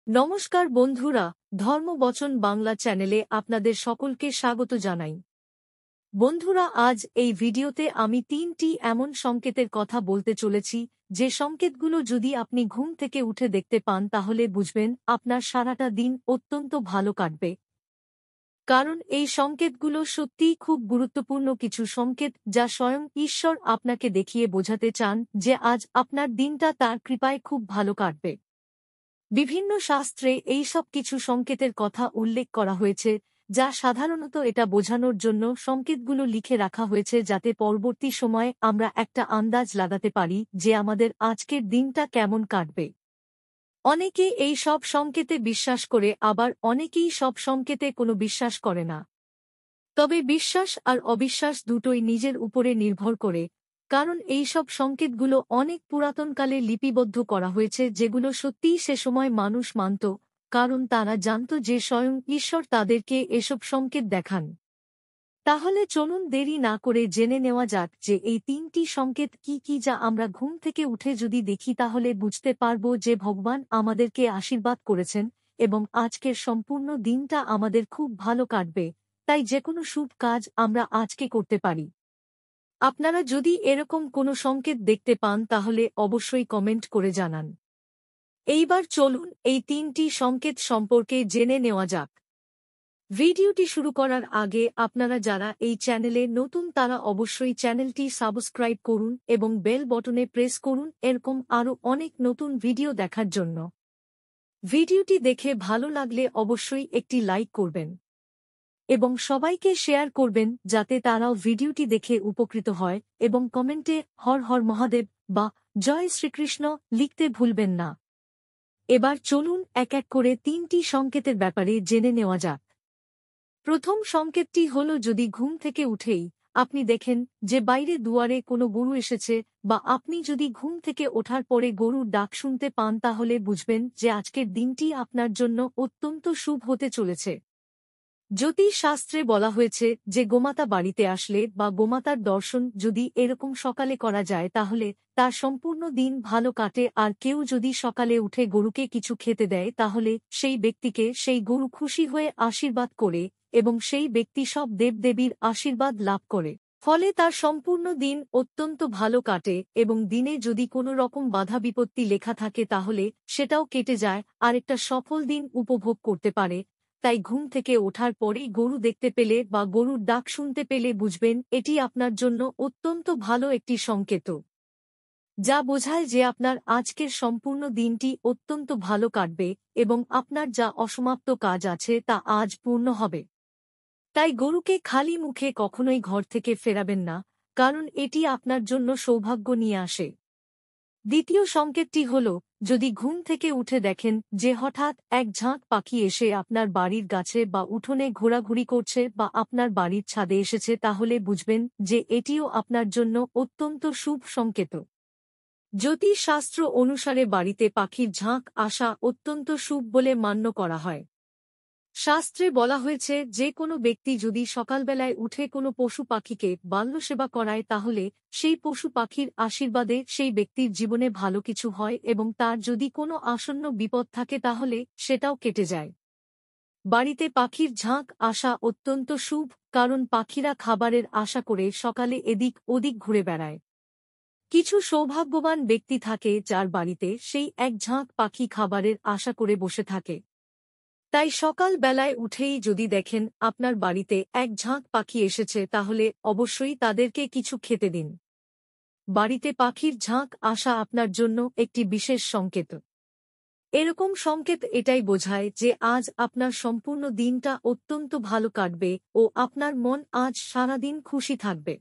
নমস্কার বন্ধুরা, ধর্মবচন বাংলা চ্যানেলে আপনাদের সকলকে স্বাগত জানাই। বন্ধুরা, আজ এই ভিডিওতে আমি 3টি এমন সংকেতের কথা বলতে চলেছি, যে সংকেতগুলো যদি আপনি ঘুম থেকে উঠে দেখতে পান তাহলে বুঝবেন আপনার সারাটা দিন অত্যন্ত ভালো কাটবে। কারণ এই সংকেতগুলো সত্যিই খুব গুরুত্বপূর্ণ কিছু সংকেত, যা স্বয়ং ঈশ্বর আপনাকে দেখিয়ে বোঝাতে চান যে আজ আপনার দিনটা তার কৃপায় খুব ভালো কাটবে। বিভিন্ন শাস্ত্রে এই সব কিছু সংকেতের কথা উল্লেখ করা হয়েছে, যা সাধারণত এটা বোঝানোর জন্য সংকেতগুলো লিখে রাখা হয়েছে, যাতে পরবর্তী সময়ে আমরা একটা আন্দাজ লাগাতে পারি যে আমাদের আজকের দিনটা কেমন কাটবে। অনেকে এই সব সংকেতে বিশ্বাস করে, আবার অনেকেই সব সংকেতে কোনো বিশ্বাস করে না। তবে বিশ্বাস আর অবিশ্বাস দুটোই নিজের উপরে নির্ভর করে, কারণ এই সব সংকেতগুলো অনেক পুরাতনকালে লিপিবদ্ধ করা হয়েছে, যেগুলো সত্যিই সে সময় মানুষ মানত, কারণ তারা জানত যে স্বয়ং ঈশ্বর তাদেরকে এসব সংকেত দেখান। তাহলে চলুন দেরি না করে জেনে নেওয়া যাক যে এই 3টি সংকেত কি কি, যা আমরা ঘুম থেকে উঠে যদি দেখি তাহলে বুঝতে পারব যে ভগবান আমাদেরকে আশীর্বাদ করেছেন এবং আজকের সম্পূর্ণ দিনটা আমাদের খুব ভালো কাটবে। তাই যেকোনো শুভ কাজ আমরা আজকে করতে পারি। আপনারা যদি এরকম কোনো সংকেত দেখতে পান তাহলে অবশ্যই কমেন্ট করে জানান। এইবার চলুন এই 3টি সংকেত সম্পর্কে জেনে নেওয়া যাক। ভিডিওটি শুরু করার আগে আপনারা যারা এই চ্যানেলে নতুন তারা অবশ্যই চ্যানেলটি সাবস্ক্রাইব করুন এবং বেল বটনে প্রেস করুন এরকম আরও অনেক নতুন ভিডিও দেখার জন্য। ভিডিওটি দেখে ভালো লাগলে অবশ্যই একটি লাইক করবেন এবং সবাইকে শেয়ার করবেন, যাতে তারাও ভিডিওটি দেখে উপকৃত হয়, এবং কমেন্টে হর হর মহাদেব বা জয় শ্রীকৃষ্ণ লিখতে ভুলবেন না। এবার চলুন এক এক করে 3টি সংকেতের ব্যাপারে জেনে নেওয়া যাক। প্রথম সংকেতটি হল, যদি ঘুম থেকে উঠেই আপনি দেখেন যে বাইরে দুয়ারে কোনো গরু এসেছে, বা আপনি যদি ঘুম থেকে ওঠার পরে গরুর ডাক শুনতে পান তাহলে বুঝবেন যে আজকের দিনটি আপনার জন্য অত্যন্ত শুভ হতে চলেছে। জ্যোতিষ শাস্ত্রে বলা হয়েছে যে গোমাতা বাড়িতে আসলে বা গোমাতার দর্শন যদি এরকম সকালে করা যায় তাহলে তার সম্পূর্ণ দিন ভালো কাটে, আর কেউ যদি সকালে উঠে গরুকে কিছু খেতে দেয় তাহলে সেই ব্যক্তিকে সেই গরু খুশি হয়ে আশীর্বাদ করে এবং সেই ব্যক্তি সব দেবদেবীর আশীর্বাদ লাভ করে। ফলে তার সম্পূর্ণ দিন অত্যন্ত ভালো কাটে এবং দিনে যদি কোনো রকম বাধা বিপত্তি লেখা থাকে তাহলে সেটাও কেটে যায়, আর একটা সফল দিন উপভোগ করতে পারে। তাই ঘুম থেকে ওঠার পরেই গরু দেখতে পেলে বা গরুর ডাক শুনতে পেলে বুঝবেন এটি আপনার জন্য অত্যন্ত ভালো একটি সংকেত, যা বোঝায় যে আপনার আজকের সম্পূর্ণ দিনটি অত্যন্ত ভালো কাটবে এবং আপনার যা অসমাপ্ত কাজ আছে তা আজ পূর্ণ হবে। তাই গরুকে খালি মুখে কখনোই ঘর থেকে ফেরাবেন না, কারণ এটি আপনার জন্য সৌভাগ্য নিয়ে আসে। দ্বিতীয় সংকেতটি হল, যদি ঘুম থেকে উঠে দেখেন যে হঠাৎ এক ঝাঁক পাখি এসে আপনার বাড়ির গাছে বা উঠোনে ঘোরাঘুরি করছে বা আপনার বাড়ির ছাদে এসেছে তাহলে বুঝবেন যে এটিও আপনার জন্য অত্যন্ত শুভ সংকেত। জ্যোতিষ শাস্ত্র অনুসারে বাড়িতে পাখির ঝাঁক আসা অত্যন্ত শুভ বলে মান্য করা হয়। শাস্ত্রে বলা হয়েছে যে কোনো ব্যক্তি যদি সকালবেলায় উঠে কোনো পশু পাখিকে বাল্যসেবা করায় তাহলে সেই পশু পাখির আশীর্বাদে সেই ব্যক্তির জীবনে ভালো কিছু হয় এবং তার যদি কোনো আসন্ন বিপদ থাকে তাহলে সেটাও কেটে যায়। বাড়িতে পাখির ঝাঁক আসা অত্যন্ত শুভ, কারণ পাখিরা খাবারের আশা করে সকালে এদিক ওদিক ঘুরে বেড়ায়। কিছু সৌভাগ্যবান ব্যক্তি থাকে যার বাড়িতে সেই এক ঝাঁক পাখি খাবারের আশা করে বসে থাকে। তাই সকাল বেলায় উঠেই যদি দেখেন আপনার বাড়িতে এক ঝাঁক পাখি এসেছে তাহলে অবশ্যই তাদেরকে কিছু খেতে দিন। বাড়িতে পাখির ঝাঁক আসা আপনার জন্য একটি বিশেষ সংকেত। এরকম সংকেত এটাই বোঝায় যে আজ আপনার সম্পূর্ণ দিনটা অত্যন্ত ভালো কাটবে ও আপনার মন আজ সারাদিন খুশি থাকবে।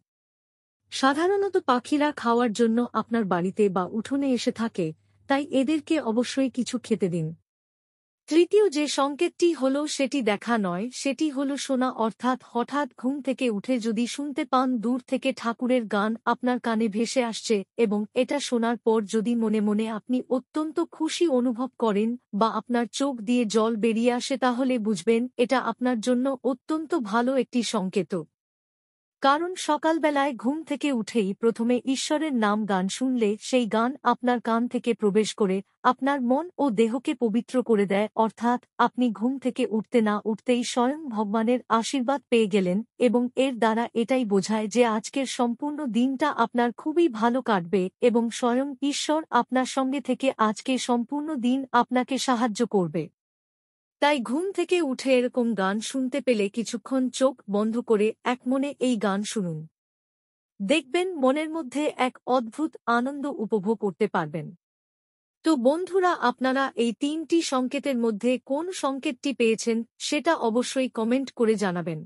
সাধারণত পাখিরা খাওয়ার জন্য আপনার বাড়িতে বা উঠোনে এসে থাকে, তাই এদেরকে অবশ্যই কিছু খেতে দিন। তৃতীয় যে সংকেতটি হল সেটি দেখা নয়, সেটি হল শোনা, অর্থাৎ হঠাৎ ঘুম থেকে উঠে যদি শুনতে পান দূর থেকে ঠাকুরের গান আপনার কানে ভেসে আসছে এবং এটা শোনার পর যদি মনে মনে আপনি অত্যন্ত খুশি অনুভব করেন বা আপনার চোখ দিয়ে জল বেরিয়ে আসে তাহলে বুঝবেন এটা আপনার জন্য অত্যন্ত ভালো একটি সংকেত। কারণ সকালবেলায় ঘুম থেকে উঠেই প্রথমে ঈশ্বরের নাম গান শুনলে সেই গান আপনার কান থেকে প্রবেশ করে আপনার মন ও দেহকে পবিত্র করে দেয়, অর্থাৎ আপনি ঘুম থেকে উঠতে না উঠতেই স্বয়ং ভগবানের আশীর্বাদ পেয়ে গেলেন এবং এর দ্বারা এটাই বোঝায় যে আজকের সম্পূর্ণ দিনটা আপনার খুবই ভালো কাটবে এবং স্বয়ং ঈশ্বর আপনার সঙ্গে থেকে আজকে সম্পূর্ণ দিন আপনাকে সাহায্য করবে। তাই ঘুম থেকে উঠে এরকম গান শুনতে পেলে কিছুক্ষণ চোখ বন্ধ করে একমনে এই গান শুনুন। দেখবেন মনের মধ্যে এক অদ্ভুত আনন্দ উপভোগ করতে পারবেন। তো বন্ধুরা, আপনারা এই 3টি সংকেতের মধ্যে কোন সংকেতটি পেয়েছেন সেটা অবশ্যই কমেন্ট করে জানাবেন।